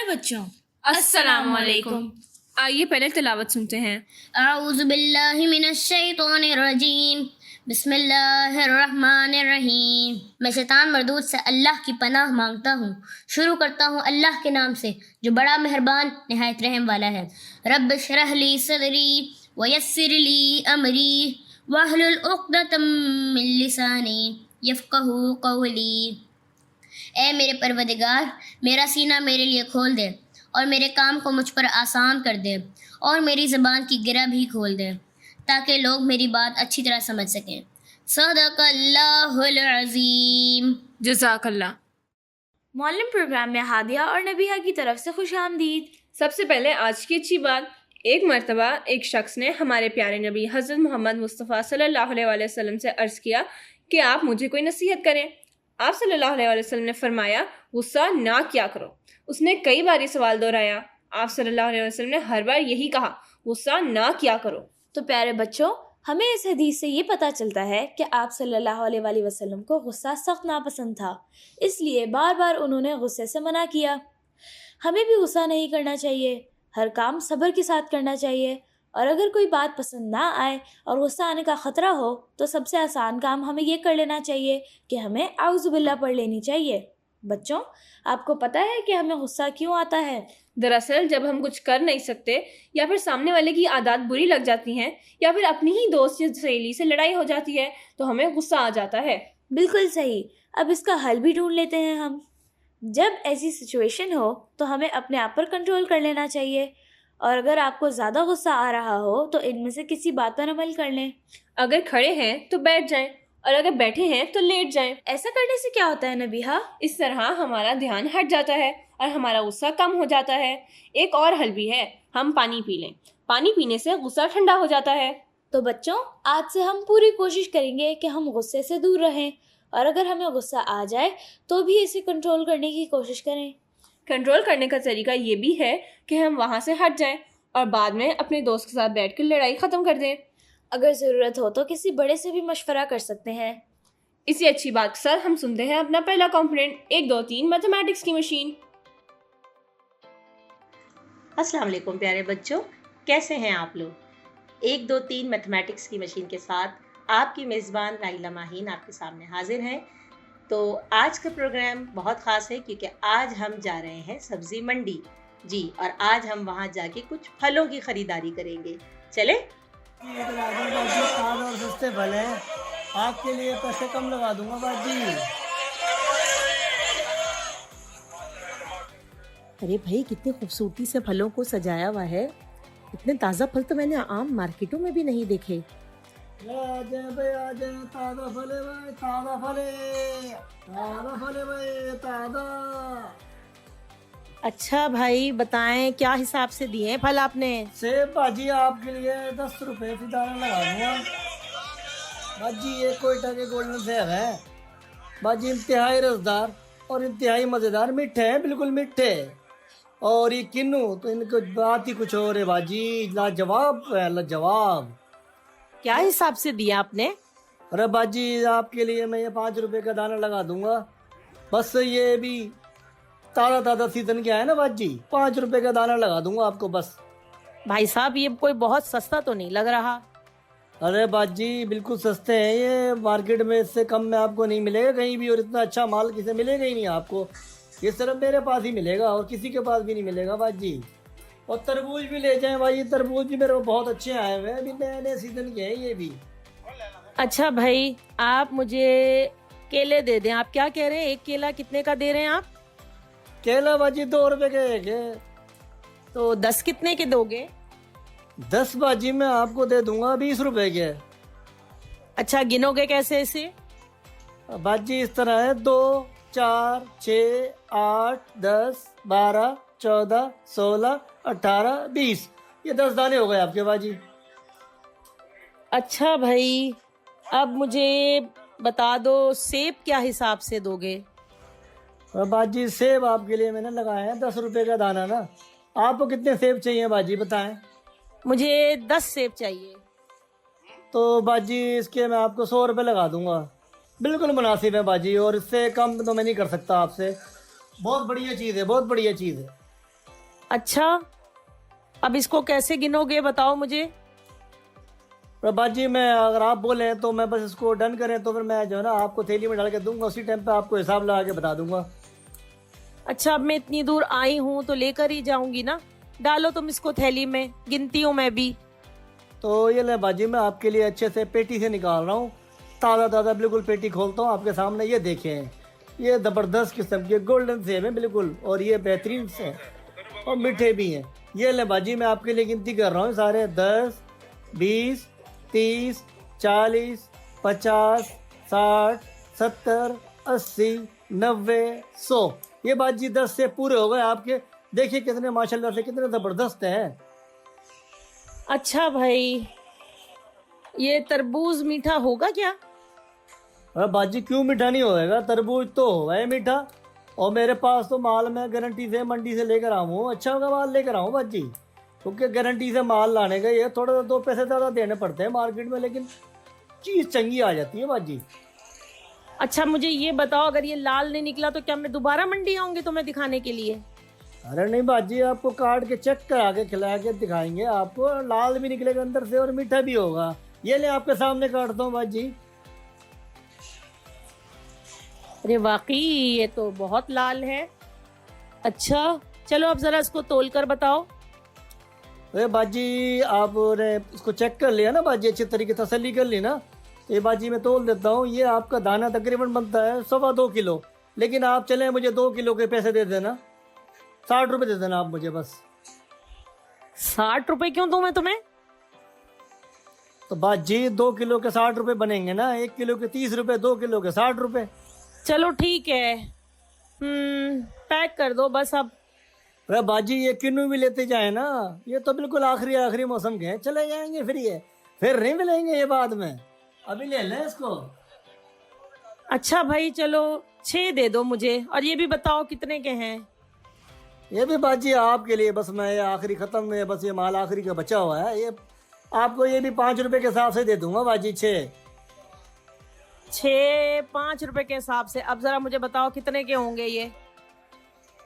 बच्चों, अस्सलाम वालेकुम। आइए पहले तिलावत सुनते हैं। अऊज़ु बिल्लाहि मिनश शैतानिर रजीम, बिस्मिल्लाहिर्रहमानिर्रहीम। मैं शैतान मरदूद से अल्लाह की पनाह मांगता हूँ। शुरू करता हूँ अल्लाह के नाम से जो बड़ा मेहरबान निहायत रहम वाला है। रब्ब इश्रह ली सदरी व यस्सिर ली अमरी वहलुल उक़दतम मिन लिसानी यफ़क़हू क़ौली। ए मेरे परवदिगार, मेरा सीना मेरे लिए खोल दे और मेरे काम को मुझ पर आसान कर दे और मेरी ज़बान की गिरा भी खोल दे ताकि लोग मेरी बात अच्छी तरह समझ सकें। सदक़ल्लाहुल अज़ीम। जज़ाकल्लाह। मौलम प्रोग्राम में हादिया और नबीहा की तरफ से खुशामदीद। सबसे पहले आज की अच्छी बात, एक मर्तबा एक शख्स ने हमारे प्यारे नबी हज़रत मोहम्मद मुस्तफ़ा सल्लल्लाहु अलैहि वसल्लम से अर्ज़ किया कि आप मुझे कोई नसीहत करें। आप सल्लल्लाहु अलैहि वसल्लम ने फरमाया, गुस्सा ना किया करो। उसने कई बार ये सवाल दोहराया। आप सल्लल्लाहु अलैहि वसल्लम ने हर बार यही कहा, गुस्सा ना किया करो। तो प्यारे बच्चों, हमें इस हदीस से ये पता चलता है कि आप सल्लल्लाहु अलैहि वसल्लम को गुस्सा सख्त नापसंद था, इसलिए बार बार उन्होंने गुस्से से मना किया। हमें भी गुस्सा नहीं करना चाहिए, हर काम सब्र के साथ करना चाहिए, और अगर कोई बात पसंद ना आए और गुस्सा आने का ख़तरा हो तो सबसे आसान काम हमें ये कर लेना चाहिए कि हमें आउज़ु बिल्लाह पढ़ लेनी चाहिए। बच्चों, आपको पता है कि हमें गुस्सा क्यों आता है? दरअसल जब हम कुछ कर नहीं सकते या फिर सामने वाले की आदत बुरी लग जाती हैं या फिर अपनी ही दोस्त या सहेली से लड़ाई हो जाती है तो हमें गुस्सा आ जाता है। बिल्कुल सही। अब इसका हल भी ढूंढ लेते हैं हम। जब ऐसी सिचुएशन हो तो हमें अपने आप पर कंट्रोल कर लेना चाहिए, और अगर आपको ज़्यादा गुस्सा आ रहा हो तो इनमें से किसी बात पर अमल कर लें। अगर खड़े हैं तो बैठ जाएं और अगर बैठे हैं तो लेट जाएं। ऐसा करने से क्या होता है नबीहा? इस तरह हमारा ध्यान हट जाता है और हमारा गुस्सा कम हो जाता है। एक और हल भी है, हम पानी पी लें। पानी पीने से गुस्सा ठंडा हो जाता है। तो बच्चों, आज से हम पूरी कोशिश करेंगे कि हम गुस्से से दूर रहें, और अगर हमें गुस्सा आ जाए तो भी इसे कंट्रोल करने की कोशिश करें। कंट्रोल करने का तरीका ये भी है कि हम वहाँ से हट जाएं और बाद में अपने दोस्त के साथ बैठकर लड़ाई ख़त्म कर दें। अगर ज़रूरत हो तो किसी बड़े से भी मशवरा कर सकते हैं। इसी अच्छी बात के साथ हम सुनते हैं अपना पहला कॉम्पोनेंट, 1 2 3 मैथमेटिक्स की मशीन। अस्सलाम वालेकुम प्यारे बच्चों, कैसे हैं आप लोग? 1 2 3 मैथमेटिक्स की मशीन के साथ आपकी मेज़बान नाइला माहीन आपके सामने हाजिर हैं। तो आज का प्रोग्राम बहुत ख़ास है क्योंकि आज हम जा रहे हैं सब्ज़ी मंडी जी, और आज हम वहाँ जाके कुछ फलों की ख़रीदारी करेंगे। चले? और सस्ते फल हैं, आपके लिए पैसे कम लगा दूंगा बाजी। अरे भाई, कितनी खूबसूरती से फलों को सजाया हुआ है। इतने ताज़ा फल तो मैंने आम मार्केटों में भी नहीं देखे। ताज़ा फले भाई, ताज़ा फले, ताज़ा फले भाई, ताज़ा। अच्छा भाई, बताएं क्या हिसाब से दिए हैं फल आपने? सेब बाजी आपके लिए 10 रुपए फिदाना लगा दूंगा बाजी। ये कोयटा के गोल्डन सेब है बाजी, इंतहाई रसदार और इंतहाई मज़ेदार, मीठे हैं, बिल्कुल मीठे। और ये किन्नू तो इनको बात ही कुछ और है बाजी, लाजवाब है, लाजवाब। क्या हिसाब से दिया आपने? अरे बाजी, आपके लिए मैं ये 5 रुपए का दाना लगा दूंगा। बस ये भी ताज़ा ताज़ा सीजन क्या है ना बाजी, 5 रुपए का दाना लगा दूंगा आपको बस। भाई साहब, ये कोई बहुत सस्ता तो नहीं लग रहा। अरे बाजी, बिल्कुल सस्ते हैं ये, मार्केट में इससे कम में आपको नहीं मिलेगा कहीं भी, और इतना अच्छा माल किसे मिलेगा ही नहीं आपको। ये सिर्फ मेरे पास ही मिलेगा और किसी के पास भी नहीं मिलेगा बाजी। और तरबूज भी ले जाएं भाई, तरबूज भी मेरे को बहुत अच्छे आए हुए हैं, अभी नए नए सीजन के हैं ये भी। अच्छा भाई, आप मुझे केले दे दें। आप क्या कह रहे हैं, एक केला कितने का दे रहे हैं आप? केला बाजी 2 रुपए के एक है। तो 10 कितने के दोगे? 10 बाजी मैं आपको दे दूंगा 20 रुपए के। अच्छा, गिनोगे कैसे इसे? बाजी इस तरह है, 2 4 6 8 10 12 14 16 18 20, ये 10 दाने हो गए आपके बाजी। अच्छा भाई, अब मुझे बता दो, सेब क्या हिसाब से दोगे? बाजी सेब आपके लिए मैंने लगाए हैं 10 रुपए का दाना ना। आपको कितने सेब चाहिए बाजी बताएं? मुझे 10 सेब चाहिए। तो बाजी इसके मैं आपको 100 रुपये लगा दूंगा, बिल्कुल मुनासिब है बाजी, और इससे कम तो मैं नहीं कर सकता आपसे। बहुत बढ़िया चीज़ है, बहुत बढ़िया चीज़ है। अच्छा, अब इसको कैसे गिनोगे बताओ मुझे। और बाजी मैं अगर आप बोले तो मैं बस इसको डन करें तो फिर मैं जो है ना आपको थैली में डाल के दूंगा, उसी टाइम पे आपको हिसाब लगा के बता दूंगा। अच्छा, अब मैं इतनी दूर आई हूँ तो लेकर ही जाऊंगी ना। डालो तुम इसको थैली में, गिनती हूँ मैं भी। तो ये ले बाजी, मैं आपके लिए अच्छे से पेटी से निकाल रहा हूँ, ताज़ा ताज़ा बिल्कुल पेटी खोलता हूँ आपके सामने। ये देखें, ये ज़बरदस्त किस्म के गोल्डन सेब हैं बिल्कुल, और ये बेहतरीन से हैं और मीठे भी हैं। ये ले बाजी, मैं आपके लिए गिनती कर रहा हूँ सारे 10, 20, 30, 40, 50, 60, 70, 80, 90, 100। ये बाजी 10 से पूरे हो गए आपके। देखिए कितने माशाल्लाह से कितने ज़बरदस्त हैं। अच्छा भाई, ये तरबूज मीठा होगा क्या? अरे बाजी क्यों मीठा नहीं होएगा, तरबूज तो होगा ही मीठा। और मेरे पास तो माल मैं गारंटी से मंडी से लेकर आऊँ, अच्छा होगा माल लेकर आऊँ बाजी, क्योंकि गारंटी से माल लाने का ये थोड़ा 2 पैसे ज़्यादा देने पड़ते हैं मार्केट में, लेकिन चीज़ चंगी आ जाती है बाजी। अच्छा मुझे ये बताओ, अगर ये लाल नहीं निकला तो क्या मैं दोबारा मंडी आऊंगी तुम्हें दिखाने के लिए? अरे नहीं बाजी, आपको काट के चेक करा के खिला के दिखाएंगे आपको, लाल भी निकलेगा अंदर से और मीठा भी होगा। ये ले आपके सामने काटता हूँ बाजी। अरे वाकई ये तो बहुत लाल है। अच्छा चलो अब जरा इसको तोल कर बताओ। अरे बाजी आपने इसको चेक कर लिया ना बाजी, अच्छी तरीके से तसल्ली कर ली ना। ये बाजी मैं तोल देता हूँ। ये आपका दाना तकरीबन बनता है 2.25 किलो, लेकिन आप चले मुझे 2 किलो के पैसे दे देना, 60 रुपये दे देना आप मुझे बस। 60 रुपए क्यों दूं मैं तुम्हें? तो बाजी 2 किलो के 60 रुपये बनेंगे ना, 1 किलो के 30 रुपये, 2 किलो के 60 रुपये। चलो ठीक है, पैक कर दो बस अब। अरे बाजी ये किन्नू भी लेते जाए ना, ये तो बिल्कुल आखिरी आखिरी मौसम के हैं, चले जाएंगे फिर ये फिर नहीं मिलेंगे ये बाद में, अभी ले लें इसको। अच्छा भाई चलो 6 दे दो मुझे, और ये भी बताओ कितने के हैं? ये भी बाजी आपके लिए बस, मैं ये आखिरी ख़त्म है, बस ये माल आखिरी का बचा हुआ है, ये आपको ये भी 5 रुपए के हिसाब से दे दूंगा बाजी। 6 5 रुपए के हिसाब से। अब जरा मुझे बताओ कितने के होंगे ये?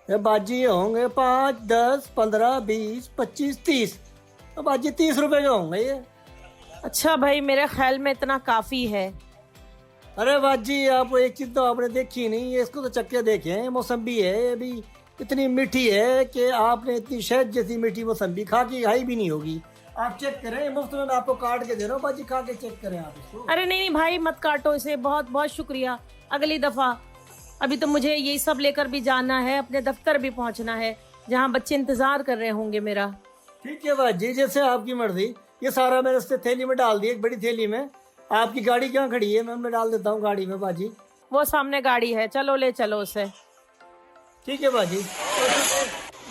ये बाजी होंगे 5, 10, 15, 20, 25, 30। तो बाजी 30 रुपए के होंगे ये। अच्छा भाई मेरे ख्याल में इतना काफ़ी है। अरे बाजी आप एक चीज़ तो आपने देखी नहीं, ये इसको तो चक्के देखे हैं, मौसम्बी है ये भी, इतनी मीठी है कि आपने इतनी शहद जैसी मीठी मौसम्बी खा के खाई भी नहीं होगी। आप चेक करें, मुफ्त में आपको काट के दे रहा हूँ बाजी, खा के चेक करें आप इसको। अरे नहीं नहीं भाई मत काटो इसे, बहुत बहुत शुक्रिया। अगली दफ़ा, अभी तो मुझे यही सब लेकर भी जाना है, अपने दफ्तर भी पहुंचना है जहां बच्चे इंतज़ार कर रहे होंगे मेरा। ठीक है बाजी, जैसे आपकी मर्जी। ये सारा मैंने इससे थैली में डाल दिया, एक बड़ी थैली में। आपकी गाड़ी कहाँ खड़ी है, मैं डाल देता हूँ गाड़ी में बाजी। वो सामने गाड़ी है, चलो ले चलो उसे। ठीक है बाजी,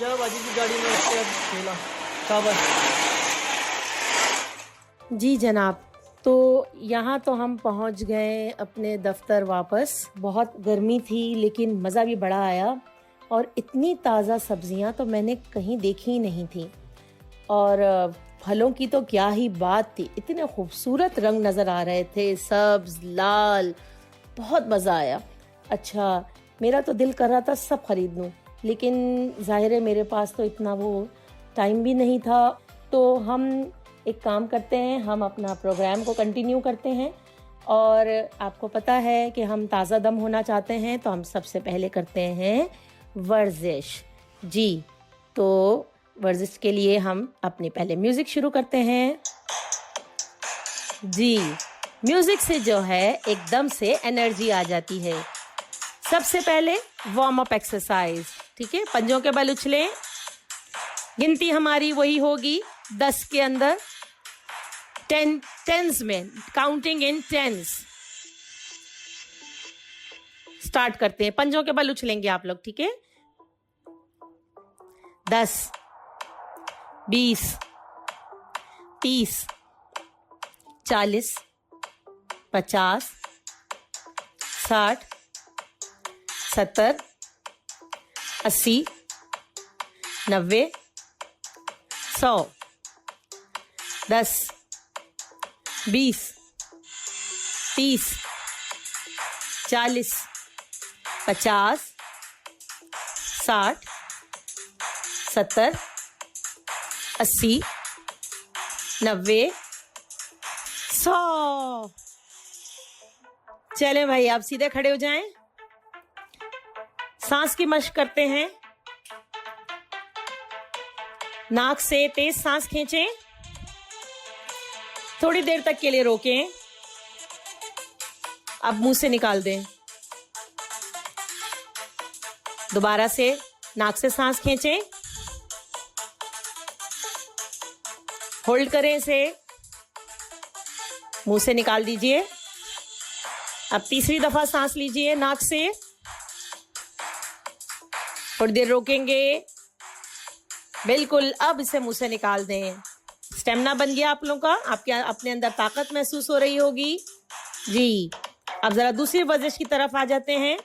जाओ बाजी की गाड़ी में उसके थैला। शाबाश। जी जनाब, तो यहाँ तो हम पहुँच गए अपने दफ्तर वापस। बहुत गर्मी थी लेकिन मज़ा भी बड़ा आया, और इतनी ताज़ा सब्जियाँ तो मैंने कहीं देखी ही नहीं थी। और फलों की तो क्या ही बात थी, इतने खूबसूरत रंग नज़र आ रहे थे, सब्ज़ लाल, बहुत मज़ा आया। अच्छा मेरा तो दिल कर रहा था सब ख़रीद लूँ, लेकिन ज़ाहिर है मेरे पास तो इतना वो टाइम भी नहीं था। तो हम एक काम करते हैं, हम अपना प्रोग्राम को कंटिन्यू करते हैं। और आपको पता है कि हम ताज़ा दम होना चाहते हैं, तो हम सबसे पहले करते हैं वर्जिश। जी, तो वर्जिश के लिए हम अपने पहले म्यूज़िक शुरू करते हैं। जी, म्यूज़िक से जो है एकदम से एनर्जी आ जाती है। सबसे पहले वार्म अप एक्सरसाइज, ठीक है? पंजों के बल उछलें। गिनती हमारी वही होगी 10 के अंदर, टेंस में, काउंटिंग इन टेंस। स्टार्ट करते हैं, पंजों के बल उछलेंगे आप लोग, ठीक है? 10, 20, 30, 40, 50, 60, 70, 80, 90, 100, 10, 20, 30, 40, 50, 60, 70, 80, 90, 100। चलें भाई, आप सीधे खड़े हो जाएं। सांस की मशक करते हैं। नाक से तेज सांस खींचें, थोड़ी देर तक के लिए रोकें, अब मुंह से निकाल दें। दोबारा से नाक से सांस खींचें, होल्ड करें इसे, मुंह से निकाल दीजिए। अब तीसरी दफा सांस लीजिए नाक से, थोड़ी देर रोकेंगे, बिल्कुल। अब इसे मुंह से निकाल दें। स्टेमिना बन गया आप लोगों का, आपके अपने अंदर ताकत महसूस हो रही होगी जी। अब जरा दूसरी वर्जिश की तरफ आ जाते हैं।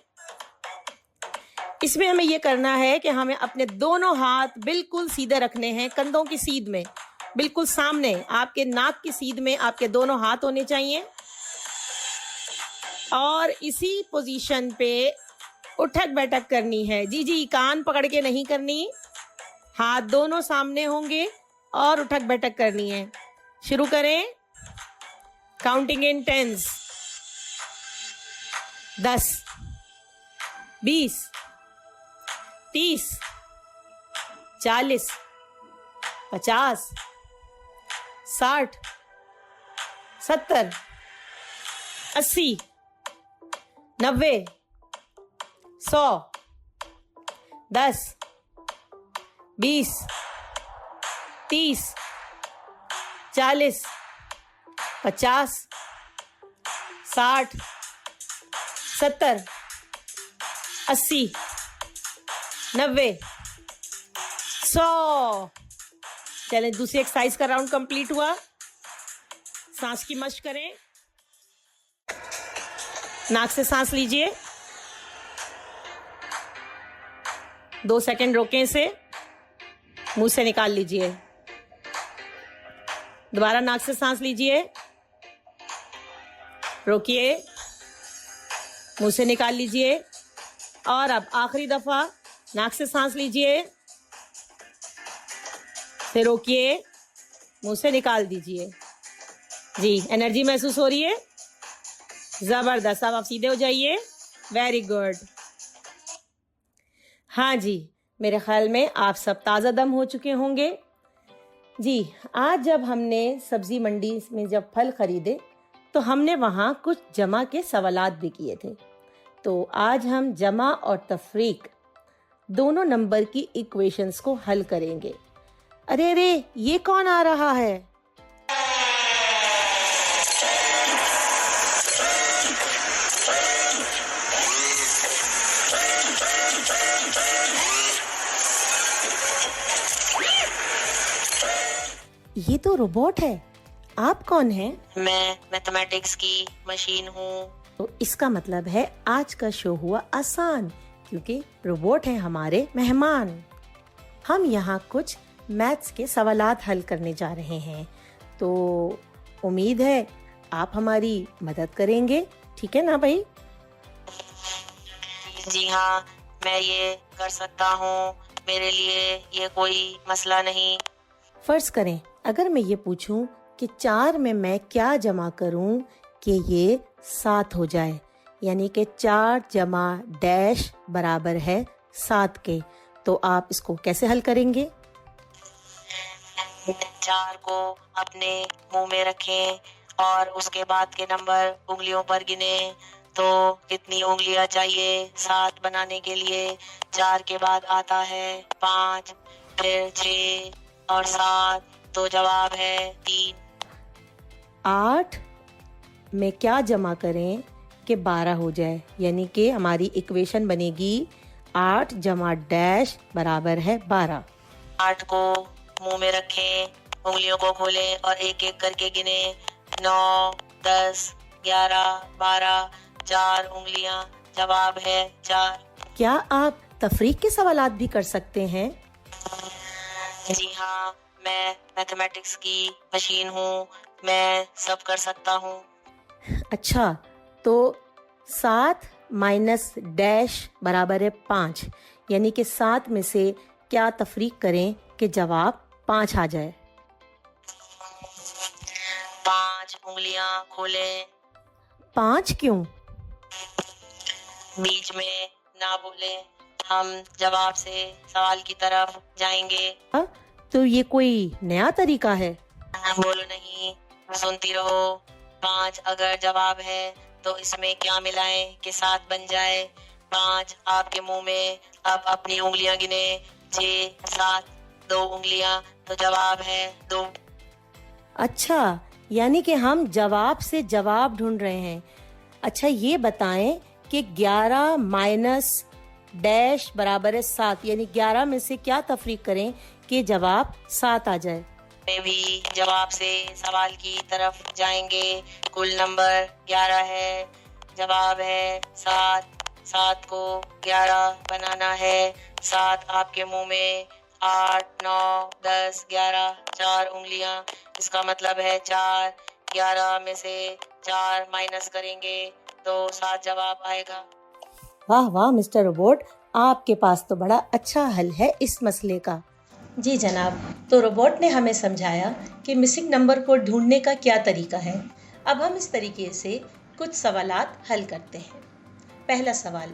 इसमें हमें यह करना है कि हमें अपने दोनों हाथ बिल्कुल सीधे रखने हैं, कंधों की सीध में, बिल्कुल सामने, आपके नाक की सीध में आपके दोनों हाथ होने चाहिए। और इसी पोजीशन पे उठक बैठक करनी है। जी जी, कान पकड़ के नहीं करनी, हाथ दोनों सामने होंगे और उठक बैठक करनी है। शुरू करें। Counting in tens. 10, 20, 30, 40, 50, 60, 70, 80, 90, 100, 10, 20, 30, 40, 50, 60, 70, 80, 90, 100। चलें, दूसरी एक्सरसाइज का राउंड कंप्लीट हुआ। सांस की मशक करें। नाक से सांस लीजिए, 2 सेकंड रोकें इसे, मुंह से निकाल लीजिए। दोबारा नाक से सांस लीजिए, रोकिए, मुंह से निकाल लीजिए। और अब आखिरी दफा नाक से सांस लीजिए, फिर रोकिए, मुंह से निकाल दीजिए। जी, एनर्जी महसूस हो रही है? जबरदस्त। अब आप सीधे हो जाइए। Very good. हाँ जी, मेरे ख्याल में आप सब ताज़ा दम हो चुके होंगे। जी, आज जब हमने सब्जी मंडी में जब फल खरीदे तो हमने वहाँ कुछ जमा के सवालात भी किए थे। तो आज हम जमा और तफरीक दोनों नंबर की इक्वेशंस को हल करेंगे। अरे अरे, ये कौन आ रहा है? ये तो रोबोट है। आप कौन हैं? मैं मैथमेटिक्स की मशीन हूँ। तो इसका मतलब है आज का शो हुआ आसान, क्योंकि रोबोट हैं हमारे मेहमान। हम यहाँ कुछ मैथ्स के सवालात हल करने जा रहे हैं, तो उम्मीद है आप हमारी मदद करेंगे। ठीक है ना भाई? जी हाँ, मैं ये कर सकता हूँ, मेरे लिए ये कोई मसला नहीं। फर्ज करें अगर मैं ये पूछूं कि 4 में मैं क्या जमा करूं कि ये 7 हो जाए, यानी कि 4 जमा डैश बराबर है 7 के, तो आप इसको कैसे हल करेंगे? 4 को अपने मुंह में रखें और उसके बाद के नंबर उंगलियों पर गिने। तो कितनी उंगलियां चाहिए 7 बनाने के लिए? 4 के बाद आता है 5, फिर 6 और 7, तो जवाब है 3। 8 में क्या जमा करें कि 12 हो जाए, यानी कि हमारी इक्वेशन बनेगी 8 जमा डैश बराबर है 12। 8 को मुंह में रखें, उंगलियों को खोलें और एक एक करके गिने। 9, 10, 11, 12, 4 उंगलियां, जवाब है 4। क्या आप तफरीक के सवालात भी कर सकते हैं? जी हाँ, मैं मैथमेटिक्स की मशीन हूँ, मैं सब कर सकता हूँ। अच्छा, तो 7 माइनस डैश बराबर है 5, यानी कि 7 में से क्या तफरीक करें कि जवाब 5 आ जाए? 5 उंगलियां खोलें, 5 क्यों? बीच में ना बोलें, हम जवाब से सवाल की तरफ जाएंगे। तो ये कोई नया तरीका है? बोलो नहीं, सुनती रहो। 5 अगर जवाब है तो इसमें क्या मिलाएं कि 7 बन जाए। 5 आपके मुंह में, अब अपनी उंगलियां गिने, 6, 7, 2 उंगलियां, तो जवाब है 2। अच्छा, यानी कि हम जवाब से जवाब ढूंढ रहे हैं। अच्छा, ये बताएं कि 11 माइनस डैश बराबर है 7, यानी 11 में से क्या तफरीक करें कि जवाब 7 आ जाए? में भी जवाब से सवाल की तरफ जाएंगे। कुल नंबर 11 है, जवाब है 7। 7 को 11 बनाना है। 7 आपके मुंह में, 8, 9, 10, 11, 4 उंगलियां, इसका मतलब है 4। 11 में से 4 माइनस करेंगे तो 7 जवाब आएगा। वाह वाह मिस्टर रोबोट, आपके पास तो बड़ा अच्छा हल है इस मसले का। जी जनाब, तो रोबोट ने हमें समझाया कि मिसिंग नंबर को ढूंढने का क्या तरीका है। अब हम इस तरीके से कुछ सवालात हल करते हैं। पहला सवाल,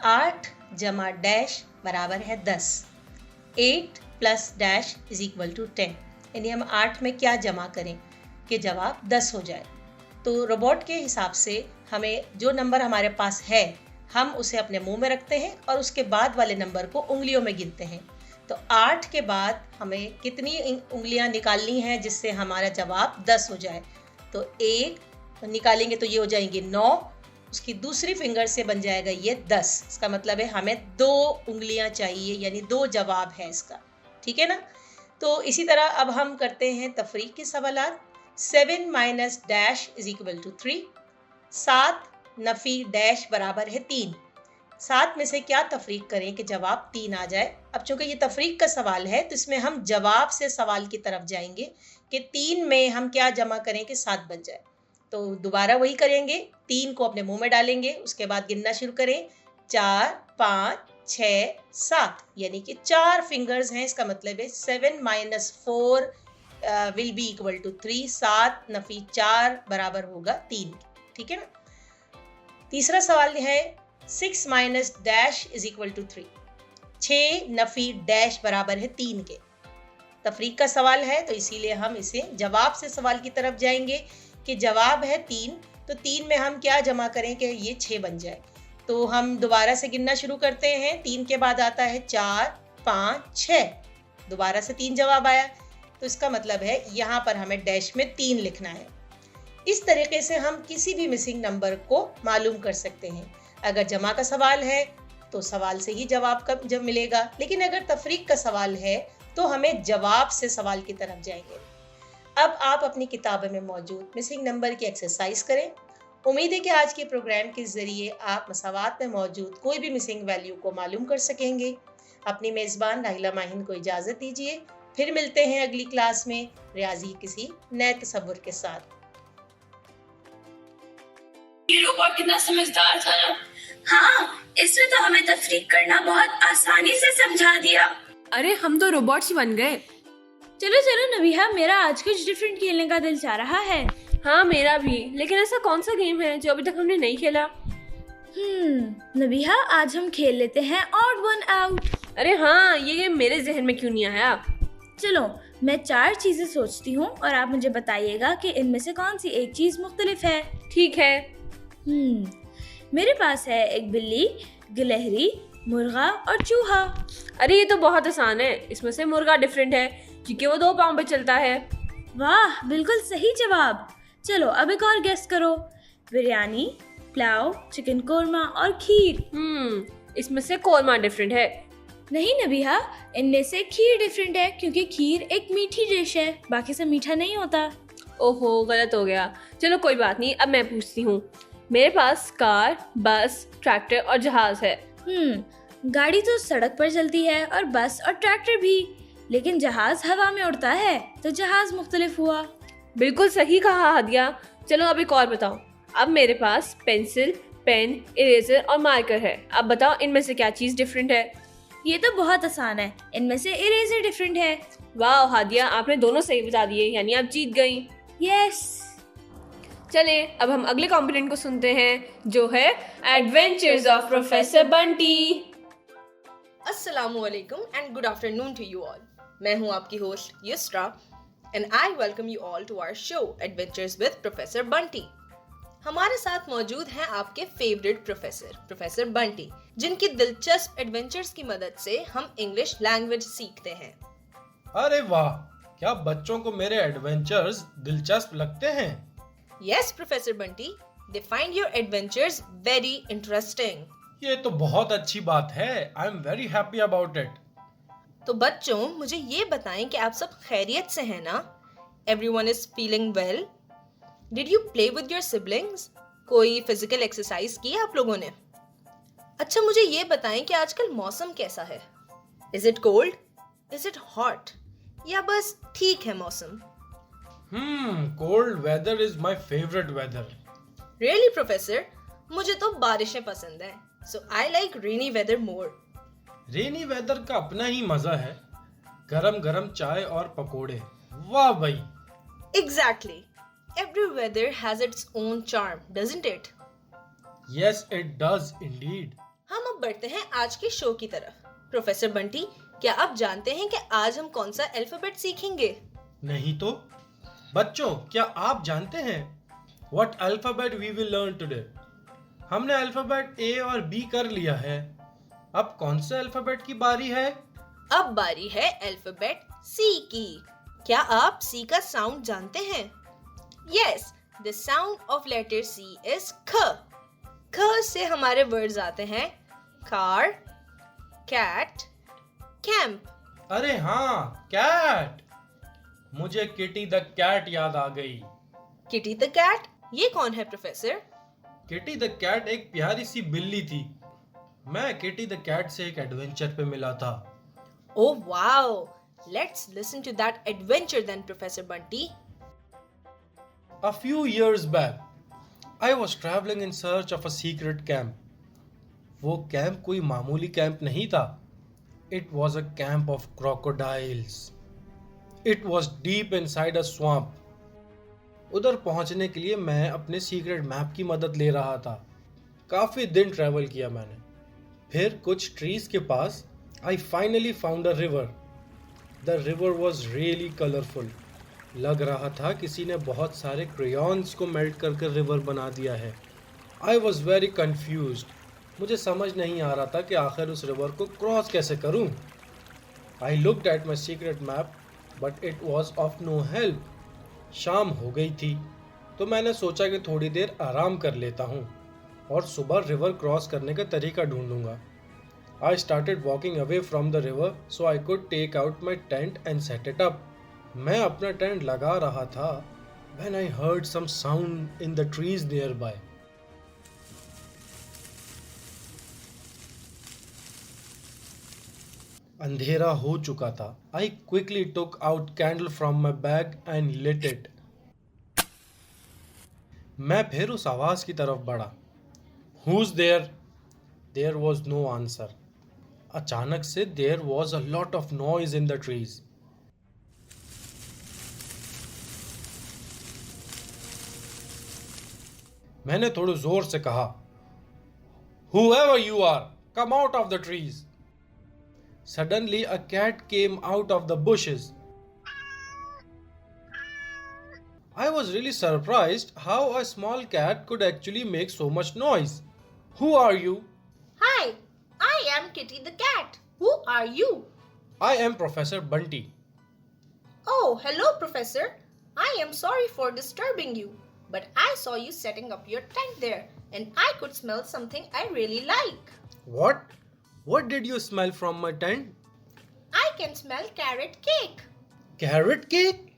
8 जमा डैश बराबर है 10। 8 plus dash is equal to 10, यानी हम 8 में क्या जमा करें कि जवाब 10 हो जाए। तो रोबोट के हिसाब से हमें जो नंबर हमारे पास है हम उसे अपने मुंह में रखते हैं और उसके बाद वाले नंबर को उंगलियों में गिनते हैं। तो 8 के बाद हमें कितनी उंगलियां निकालनी हैं जिससे हमारा जवाब 10 हो जाए। तो 1 निकालेंगे तो ये हो जाएंगे 9, उसकी दूसरी फिंगर से बन जाएगा ये 10। इसका मतलब है हमें 2 उंगलियां चाहिए, यानी 2 जवाब है इसका। ठीक है ना। तो इसी तरह अब हम करते हैं तफरीक के सवालात। 7 minus dash is equal to 3। 7 नफी डैश बराबर है 3। 7 में से क्या तफरीक करें कि जवाब 3 आ जाए। अब चूंकि ये तफरीक का सवाल है तो इसमें हम जवाब से सवाल की तरफ जाएंगे कि 3 में हम क्या जमा करें कि 7 बन जाए। तो दोबारा वही करेंगे, 3 को अपने मुंह में डालेंगे, उसके बाद गिनना शुरू करें। 4, 5, 6, 7, यानी कि 4 फिंगर्स हैं। इसका मतलब है 7 minus 4 will be equal to 3। 7 नफी 4 बराबर होगा 3। ठीक है ना। तीसरा सवाल है 6 minus dash is equal to 3। 6 नफी डैश बराबर है 3 के। तफरीक का सवाल है तो इसीलिए हम इसे जवाब से सवाल की तरफ जाएंगे कि जवाब है 3, तो 3 में हम क्या जमा करें कि ये 6 बन जाए। तो हम दोबारा से गिनना शुरू करते हैं। 3 के बाद आता है 4, 5, 6, दोबारा से 3 जवाब आया। तो इसका मतलब है यहाँ पर हमें डैश में 3 लिखना है। इस तरीके से हम किसी भी मिसिंग नंबर को मालूम कर सकते हैं। अगर जमा का सवाल है तो सवाल से ही जवाब कब जब मिलेगा, लेकिन अगर तफरीक का सवाल है तो हमें जवाब से सवाल की तरफ जाएंगे। अब आप अपनी किताबों में मौजूद मिसिंग नंबर की एक्सरसाइज करें। उम्मीद है कि आज के प्रोग्राम के जरिए आप मसावात में मौजूद कोई भी मिसिंग वैल्यू को मालूम कर सकेंगे। अपनी मेज़बान राहिला माहिन को इजाज़त दीजिए। फिर मिलते हैं अगली क्लास में रियाजी किसी नए तसव्वुर के साथ। रोबोट कितना समझदार था ना। हाँ, इसने तो हमें तफरीक करना बहुत आसानी से समझा दिया। अरे हम तो रोबोट्स ही बन गए। चलो चलो नबीहा, मेरा आज कुछ डिफरेंट खेलने का दिल चाह रहा है। हाँ मेरा भी, लेकिन ऐसा कौन सा गेम है जो अभी तक हमने नहीं खेला? नबीहा, आज हम खेल लेते हैं ऑड वन आउट। अरे हाँ, ये गेम मेरे जहन में क्यों नहीं आया? चलो, मैं 4 चीजें सोचती हूँ और आप मुझे बताइएगा कि इनमें से कौन सी एक चीज मुख्तलिफ है। ठीक है। मेरे पास है एक बिल्ली, गिलहरी, मुर्गा और चूहा। अरे ये तो बहुत आसान है। इसमें से मुर्गा डिफरेंट है क्योंकि वो 2 पाँव पे चलता है। वाह, बिल्कुल सही जवाब। चलो अब एक और गेस करो। बिरयानी, पुलाव, चिकन कोरमा और खीर। इसमें से कोरमा डिफरेंट है। नहीं नबीहा, इनमें से खीर डिफरेंट है क्योंकि खीर एक मीठी डिश है, बाकी सब मीठा नहीं होता। ओहो, गलत हो गया। चलो कोई बात नहीं, अब मैं पूछती हूँ। मेरे पास कार, बस, ट्रैक्टर और जहाज है। गाड़ी तो सड़क पर चलती है और बस और ट्रैक्टर भी, लेकिन जहाज हवा में उड़ता है, तो जहाज मुख्तलिफ हुआ। बिल्कुल सही कहा हादिया। चलो अब एक और बताओ। अब मेरे पास पेंसिल, पेन, इरेजर और मार्कर है। अब बताओ इनमें से क्या चीज़ डिफरेंट है? ये तो बहुत आसान है, इनमें से इरेजर डिफरेंट है। वाह हादिया, आपने दोनों सही बता दिए, यानी आप जीत गई। यस। चले अब हम अगले कॉम्पोनेंट को सुनते हैं, जो है adventures of professor Bunty. Assalamualaikum and good afternoon to you all. मैं हूँ आपकी host Yusra and I welcome you all to our show Adventures with Professor Bunty. हमारे साथ मौजूद हैं आपके फेवरेट प्रोफेसर बंटी, जिनकी दिलचस्प एडवेंचर्स की मदद से हम इंग्लिश लैंग्वेज सीखते हैं। अरे वाह, क्या बच्चों को मेरे एडवेंचर्स दिलचस्प लगते हैं? Yes, Professor Bunty, they find your adventures very interesting. ये तो बहुत अच्छी बात है। I am very happy about it. तो बच्चों, मुझे ये बताएं कि आप सब खैरियत से हैं ना? Everyone is feeling well? Did you play with your siblings? कोई फिजिकल एक्सरसाइज की आप लोगों ने? अच्छा, मुझे ये बताएं कि आजकल मौसम कैसा है? Is it cold? Is it hot? या बस ठीक है मौसम? Cold weather is my favourite weather. Really, Professor? मुझे तो बारिशें पसंद हैं, so I like rainy weather more. Rainy weather का अपना ही मजा है, गरम गरम चाय और पकोड़े। वाह भाई। Exactly. Every weather has its own charm, doesn't it? Yes, it does indeed. हम अब बढ़ते हैं आज के शो की तरफ। प्रोफेसर बंटी, क्या आप जानते हैं कि आज हम कौन सा अल्फाबेट सीखेंगे? नहीं तो। बच्चों, क्या आप जानते हैं What alphabet we will learn today? हमने अल्फाबेट A और B कर लिया है। अब कौन से अल्फाबेट की बारी है? अब बारी है अल्फाबेट C की। क्या आप C का साउंड जानते हैं? Yes, the sound of letter C is ख। ख से हमारे वर्ड्स आते हैं car, cat, camp। अरे हाँ, कैट। मुझे किटी द कैट याद आ गई। Kitty the cat? ये कौन है प्रोफेसर? किटी द कैट एक प्यारी सी बिल्ली थी। मैं किटी द कैट से एक एडवेंचर पे मिला था। Oh wow! Let's listen to that adventure then, Professor Bunty. A few years back, I was traveling in search of a secret camp. वो कैंप कोई मामूली कैंप नहीं था। It was a camp of crocodiles. It was deep inside a swamp. उधर पहुंचने के लिए मैं अपने सीक्रेट मैप की मदद ले रहा था। काफी दिन ट्रैवल किया मैंने। फिर कुछ ट्रीज के पास I finally found a river. The river was really colorful. लग रहा था किसी ने बहुत सारे क्रेयॉन्स को मेल्ट करके रिवर बना दिया है। I was very confused. मुझे समझ नहीं आ रहा था कि आखिर उस रिवर को क्रॉस कैसे करूं। I looked at my secret map, but it was of no help. शाम हो गई थी, तो मैंने सोचा कि थोड़ी देर आराम कर लेता हूं और सुबह रिवर क्रॉस करने का तरीका ढूंढूंगा। I started walking away from the river so I could take out my tent and set it up. मैं अपना टेंट लगा रहा था when I heard some sound in the trees nearby. अंधेरा हो चुका था। I quickly took out candle from my bag and lit it. मैं फिर उस आवाज की तरफ बढ़ा। Who's there? There was no answer. अचानक से there was a lot of noise in the trees. मैंने थोड़े जोर से कहा, Whoever you are, come out of the trees. Suddenly a cat came out of the bushes. I was really surprised how a small cat could actually make so much noise. Who are you? Hi, I am Kitty the cat. Who are you? I am Professor Bunty. Oh, hello, Professor. I am sorry for disturbing you, but I saw you setting up your tent there, and I could smell something I really like. What? What did you smell from my tent? I can smell carrot cake. Carrot cake?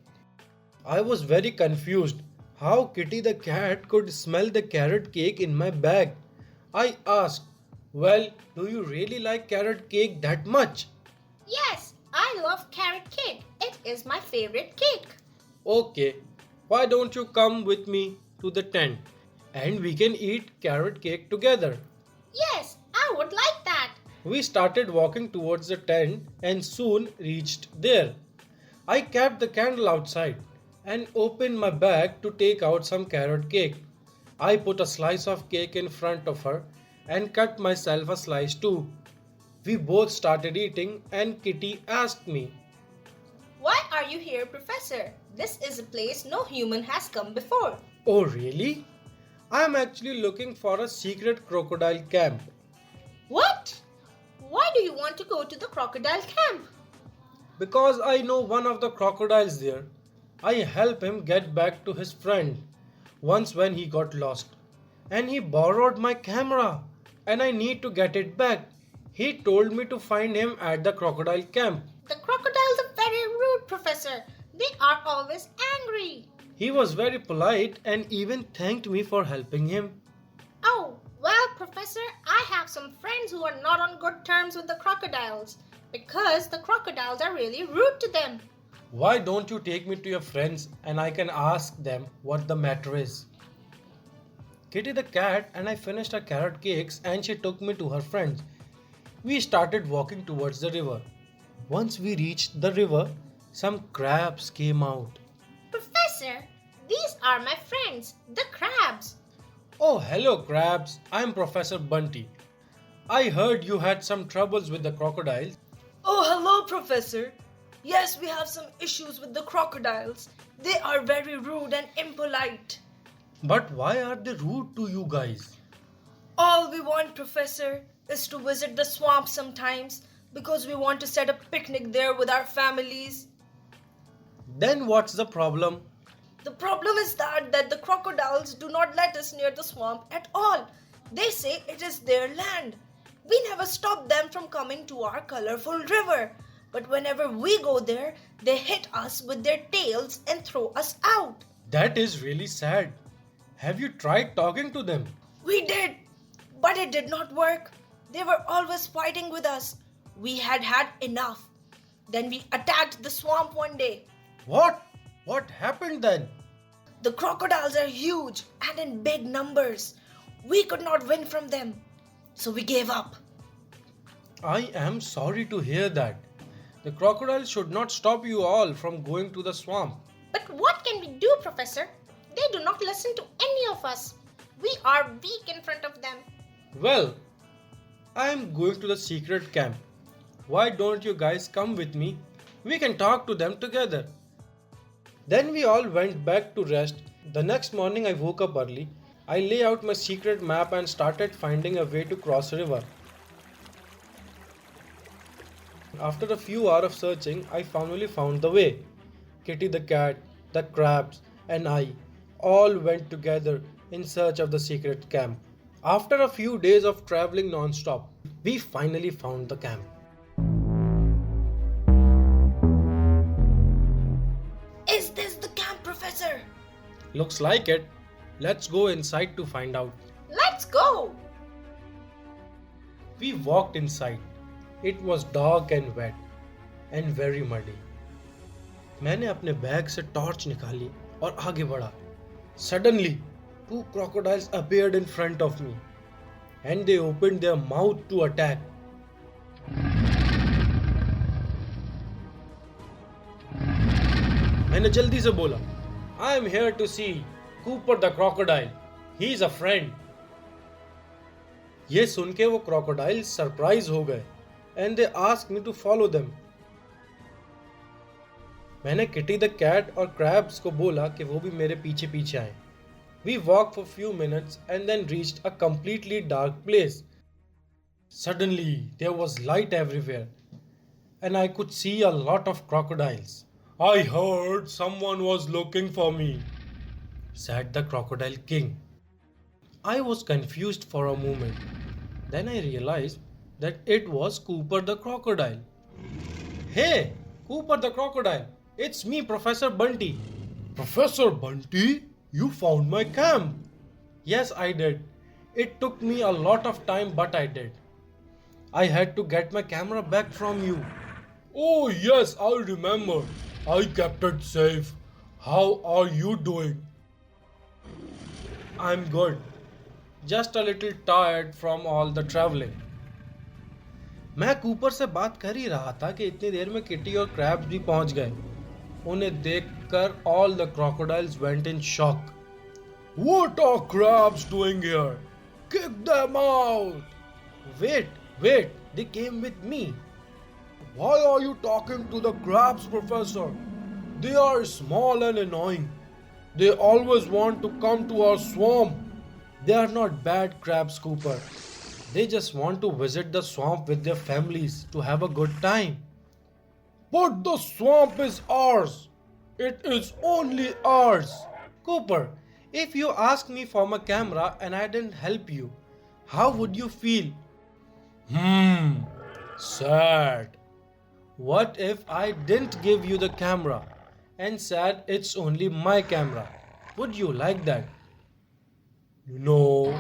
I was very confused how Kitty the cat could smell the carrot cake in my bag. I asked, Well, do you really like carrot cake that much? Yes, I love carrot cake. It is my favorite cake. Okay, why don't you come with me to the tent and we can eat carrot cake together? Yes, I would like that. We started walking towards the tent and soon reached there. I kept the candle outside and opened my bag to take out some carrot cake. I put a slice of cake in front of her and cut myself a slice too. We both started eating and Kitty asked me, Why are you here, Professor? This is a place no human has come before. "Oh, really? I am actually looking for a secret crocodile camp." What? Why do you want to go to the crocodile camp? "Because I know one of the crocodiles there. I helped him get back to his friend once when he got lost. And he borrowed my camera and I need to get it back. He told me to find him at the crocodile camp." The crocodiles are very rude, Professor. They are always angry. He was very polite and even thanked me for helping him. Oh, well, Professor, I have some friends who are not on good terms with the crocodiles because the crocodiles are really rude to them. "Why don't you take me to your friends and I can ask them what the matter is?" Kitty the cat and I finished our carrot cakes and she took me to her friends. We started walking towards the river. Once we reached the river, some crabs came out. Professor, these are my friends, the crabs. "Oh, hello crabs. I'm Professor Bunty. I heard you had some troubles with the crocodiles." Oh, hello, Professor. Yes, we have some issues with the crocodiles. They are very rude and impolite. "But why are they rude to you guys?" All we want, Professor, is to visit the swamp sometimes because we want to set a picnic there with our families. Then what's the problem? The problem is that the crocodiles do not let us near the swamp at all. They say it is their land. We never stop them from coming to our colorful river. But whenever we go there, they hit us with their tails and throw us out. That is really sad. Have you tried talking to them? We did, but it did not work. They were always fighting with us. We had had enough. Then we attacked the swamp one day. What? What happened then? The crocodiles are huge and in big numbers. We could not win from them, so we gave up. I am sorry to hear that. The crocodiles should not stop you all from going to the swamp. But what can we do, Professor? They do not listen to any of us. We are weak in front of them. Well, I am going to the secret camp. Why don't you guys come with me? We can talk to them together. Then we all went back to rest. The next morning I woke up early. I lay out my secret map and started finding a way to cross a river. After a few hours of searching, I finally found the way. Kitty the cat, the crabs, and I all went together in search of the secret camp. After a few days of traveling non-stop, we finally found the camp. Is this the camp, Professor? Looks like it. Let's go inside to find out. Let's go! We walked inside. It was dark and wet and very muddy. मैंने अपने bag से torch निकाली और आगे बढ़ा. Suddenly, two crocodiles appeared in front of me and they opened their mouth to attack. मैंने जल्दी से बोला, I am here to see Cooper the crocodile. He is a friend. ये सुन के वो crocodiles सरप्राइज हो गए and they asked me to follow them. मैंने किटी द कैट और क्रैब्स को बोला कि वो भी मेरे पीछे पीछे आए. We walked for few minutes and then reached a completely dark place. Suddenly, there was light everywhere and I could see a lot of crocodiles. I heard someone was looking for me, said the Crocodile King. I was confused for a moment. Then I realized that it was Cooper the crocodile. Hey, Cooper the crocodile, it's me, Professor Bunty. Professor Bunty? You found my camp. Yes, I did. It took me a lot of time, but I did. I had to get my camera back from you. Oh, yes, I remember. I kept it safe. How are you doing? I'm good. Just a little tired from all the traveling. मैं Cooper से बात कर ही रहा था कि इतनी देर में kitty और क्रैब्स भी पहुंच गए। उन्हें देखकर all the crocodiles went in shock. What are crabs doing here? Kick them out! Wait, they came with me. Why are you talking to the crabs, Professor? They are small and annoying. They always want to come to our swamp. They are not bad crabs, Cooper. They just want to visit the swamp with their families to have a good time. But the swamp is ours. It is only ours. Cooper, if you asked me for my camera and I didn't help you, how would you feel? Sad. What if I didn't give you the camera and said it's only my camera? Would you like that? No.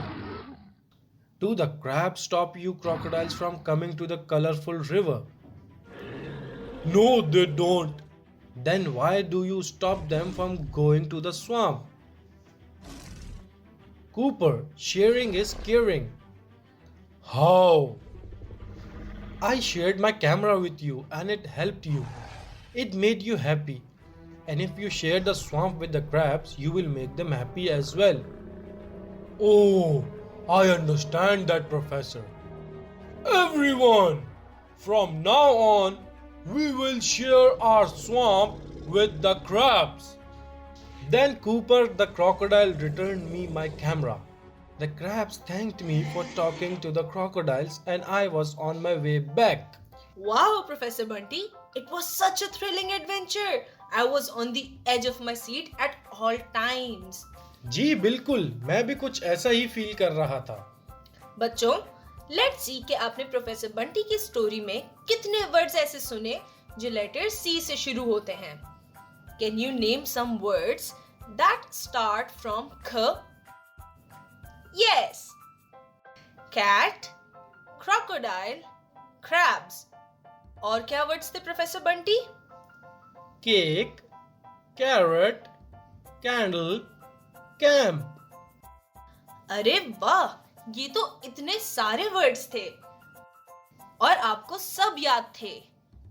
Do the crabs stop you crocodiles from coming to the colorful river? No, they don't. Then why do you stop them from going to the swamp? Cooper, sharing is caring. How? I shared my camera with you and it helped you. It made you happy. And if you share the swamp with the crabs, you will make them happy as well. Oh, I understand that, Professor. Everyone, from now on, we will share our swamp with the crabs. Then Cooper the crocodile returned me my camera. The crabs thanked me for talking to the crocodiles and I was on my way back. Wow, Professor Bunty, it was such a thrilling adventure. I was on the edge of my seat at all times. जी बिल्कुल, मैं भी कुछ ऐसा ही feel कर रहा था। बच्चों, let's see कि आपने प्रोफेसर बंटी की स्टोरी में कितने वर्ड्स ऐसे सुने जो लेटर सी से शुरू होते हैं। Can you name some words that start from ख? Yes. Cat, crocodile, crabs. और क्या वर्ड्स थे professor Bunty? Cake, carrot, candle, camp. अरे वाह, ये तो इतने सारे वर्ड्स थे और आपको सब याद थे।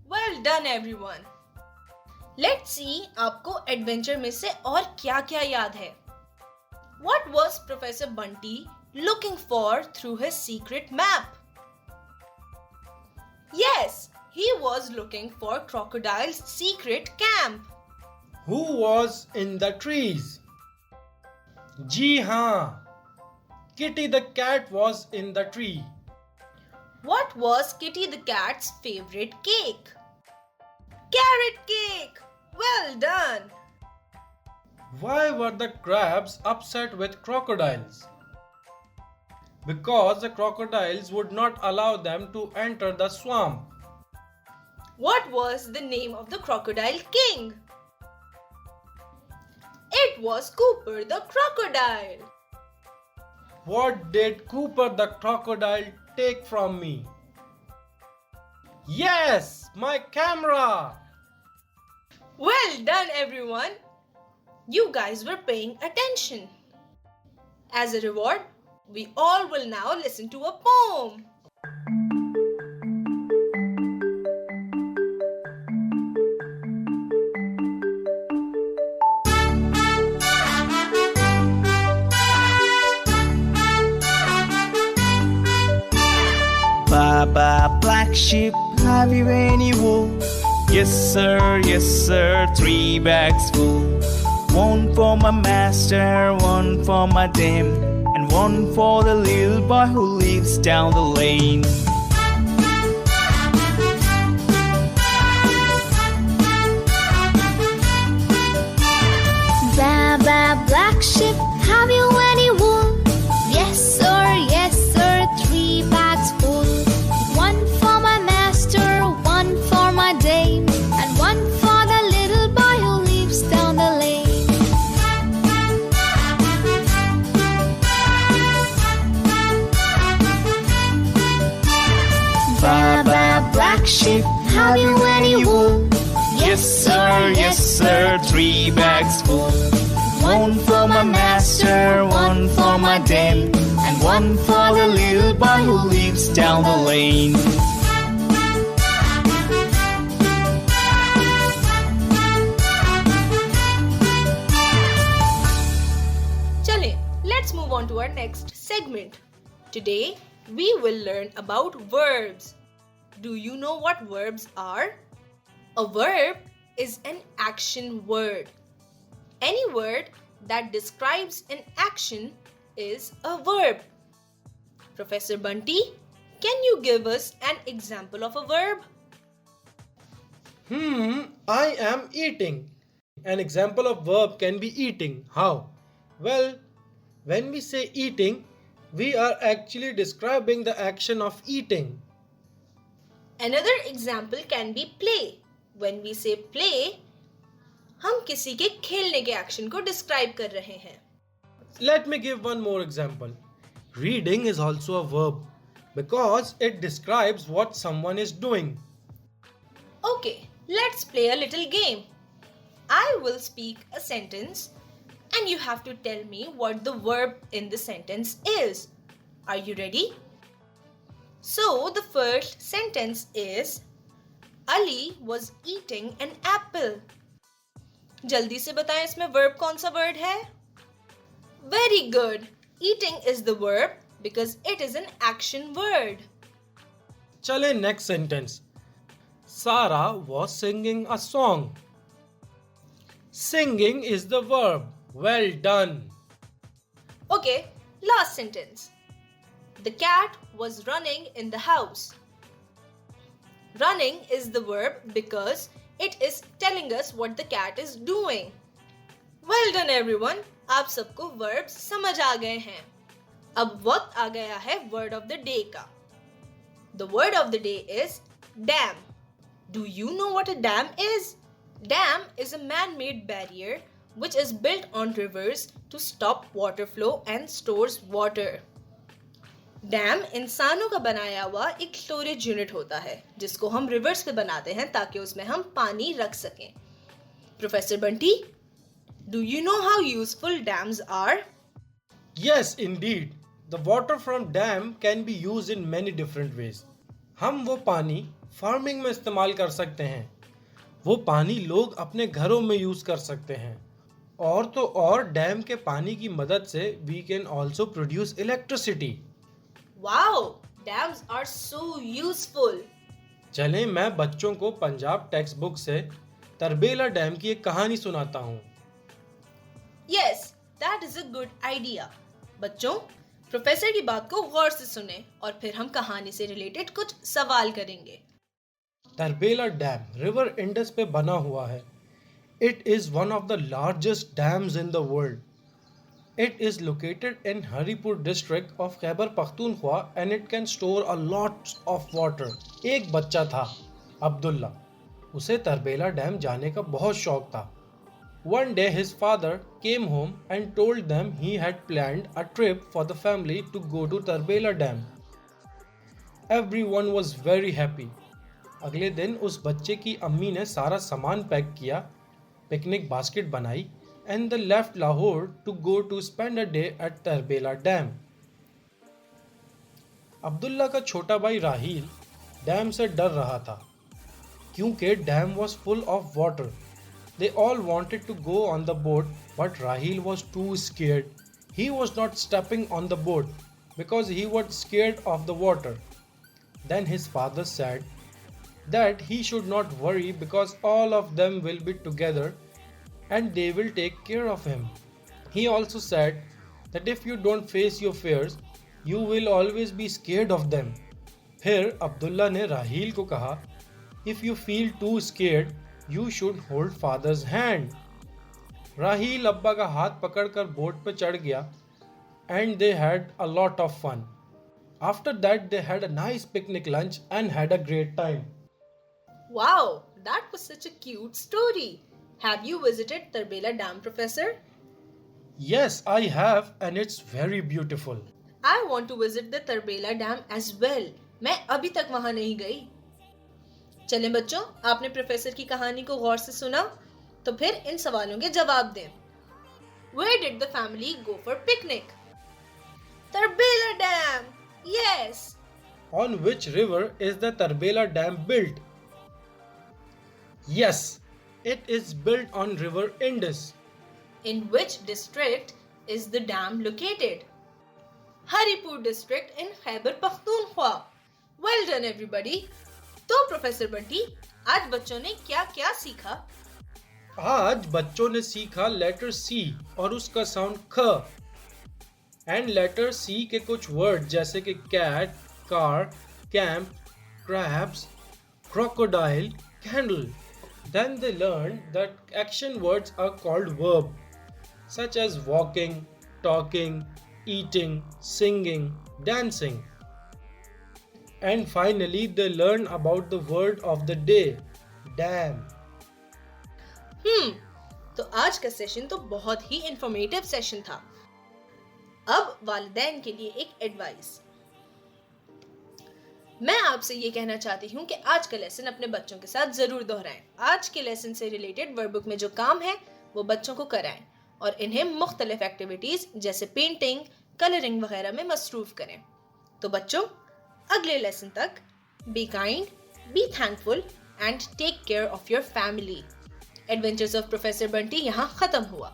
Well done everyone. Let's see आपको एडवेंचर में से और क्या-क्या याद है। What was Professor Bunty looking for through his secret map? Yes, he was looking for Crocodile's secret camp. Who was in the trees? जी हाँ, Kitty the cat was in the tree. What was Kitty the cat's favorite cake? Carrot cake! Well done! Why were the crabs upset with crocodiles? Because the crocodiles would not allow them to enter the swamp. What was the name of the crocodile king? It was Cooper the crocodile. What did Cooper the crocodile take from me? Yes, my camera! Well done everyone! You guys were paying attention. As a reward, we all will now listen to a poem. Baba, black sheep, have you any wool? Yes sir, 3 bags full. One for my master, one for my dame, and one for the little boy who lives down the lane. Baba, black sheep, have you any wool? Yes sir, 3 bags full. One for my master, one for my dame, and one for the little boy who lives down the lane. Baba, black sheep, have you any wool? Yes sir, 3 bags full. One for my master, one for my dame, and one for the little boy who lives down the lane. to our next segment. Today, we will learn about verbs. Do you know what verbs are? A verb is an action word. Any word that describes an action is a verb. Professor Bunty, can you give us an example of a verb? I am eating. An example of verb can be eating. How? Well, when we say eating, we are actually describing the action of eating. Another example can be play. When we say play, हम किसी के खेलने के action को describe कर रहे हैं. Let me give one more example. Reading is also a verb because it describes what someone is doing. Okay, let's play a little game. I will speak a sentence and you have to tell me what the verb in the sentence is. Are you ready? So, the first sentence is Ali was eating an apple. जल्दी से बताएं इसमें verb कौन सा word है? Very good. Eating is the verb because it is an action word. Chale, next sentence. Sarah was singing a song. Singing is the verb. Well done. Okay, last sentence. The cat was running in the house. Running is the verb because it is telling us what the cat is doing. Well done everyone. आप सबको verbs समझ आ गए हैं. अब वक्त आ गया है word of the day का. The word of the day is dam. Do you know what a dam is? Dam is a man-made barrier which is built on rivers to stop water flow and stores water. Dam इंसानों का बनाया हुआ एक storage unit होता है जिसको हम reverse पे बनाते हैं ताकि उसमें हम पानी रख सकें. Professor Bunty, do you know how useful dams are? Yes, indeed. The water from dam can be used in many different ways. हम वो पानी फार्मिंग में इस्तेमाल कर सकते हैं. वो पानी लोग अपने घरों में यूज कर सकते हैं. और तो और डैम के पानी की मदद से we can also produce electricity. Wow, dams are so useful. चलें मैं बच्चों को पंजाब टेक्स्ट बुक से तरबेला डैम की एक कहानी सुनाता हूँ. Yes, that is a good idea. बच्चों, प्रोफेसर की बात को गौर से सुने और फिर हम कहानी से रिलेटेड कुछ सवाल करेंगे. तरबेला डैम रिवर इंडस पे बना हुआ है. It is one of the largest dams in the world. It is located in Haripur district of Khyber Pakhtunkhwa and it can store a lot of water. एक बच्चा था, अब्दुल्ला. उसे तरबेला डैम जाने का बहुत शौक था. One day his father came home and told them he had planned a trip for the family to go to Tarbela Dam. Everyone was very happy. अगले दिन उस बच्चे की अम्मी ने सारा सामान पैक किया, पिकनिक बास्केट बनाई and they left Lahore to go to spend a day at Tarbela Dam. Abdullah का छोटा भाई राहील डैम से डर रहा था क्योंकि dam was full of water. They all wanted to go on the boat, but Rahil was too scared. He was not stepping on the boat because he was scared of the water. Then his father said that he should not worry because all of them will be together and they will take care of him. He also said that if you don't face your fears, you will always be scared of them. फिर अब्दुल्ला ने राहील को कहा, if you feel too scared, you should hold father's hand. राहील अब्बा का हाथ पकड़कर boat पर चढ़ गया and they had a lot of fun. After that they had a nice picnic lunch and had a great time. Wow, that was such a cute story. Have you visited Tarbela Dam, Professor? Yes, I have and it's very beautiful. I want to visit the Tarbela Dam as well. मैं अभी तक वहां नहीं गई. चलें बच्चों, आपने professor की कहानी को गौर से सुना, तो फिर इन सवालों के जवाब दें. Where did the family go for picnic? Tarbela Dam. Yes. On which river is the Tarbela Dam built? Yes, it is built on river Indus. In which district is the dam located? Haripur district in Khyber Pakhtunkhwa. Well done everybody. तो professor Bunty, आज बच्चों ने क्या-क्या सीखा? आज बच्चों ने सीखा लेटर सी और उसका साउंड ख, एंड लेटर सी के कुछ वर्ड जैसे कि cat, car, camp, crabs, crocodile, candle. Then they learned that action words are called verb, such as walking, talking, eating, singing, dancing. And finally, they learned about the word of the day, damn. तो आज का session तो बहुत ही informative session था। अब वालिदैन के लिए एक एडवाइस। मैं आपसे ये कहना चाहती हूँ कि आज का लेसन अपने बच्चों के साथ जरूर दोहराएं। आज के लेसन से रिलेटेड वर्क बुक में जो काम है वो बच्चों को कराएं और इन्हें मुख्तलिफ एक्टिविटीज जैसे पेंटिंग, कलरिंग वगैरह में मसरूफ करें। तो बच्चों, अगले लेसन तक be kind, be thankful and take care of your family. Adventures of professor Bunty यहाँ खत्म हुआ।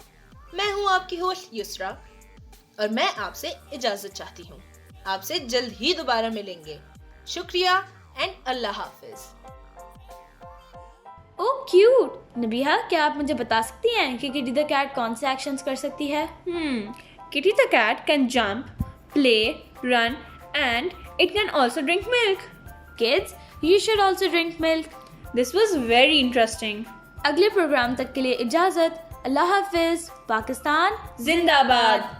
मैं हूँ आपकी होस्ट युसरा और मैं आपसे इजाजत चाहती हूँ। आपसे जल्द ही दोबारा मिलेंगे। शुक्रिया and Allah Hafiz. Oh cute. Nabiha, क्या आप मुझे बता सकती हैं कि किटी द कैट कौन से एक्शंस कर सकती है? Kitty the cat can jump, play, run, and it can also drink milk. Kids, you should also drink milk. This was very interesting. अगले प्रोग्राम तक के लिए इजाजत। अल्लाह हाफिज। पाकिस्तान जिंदाबाद।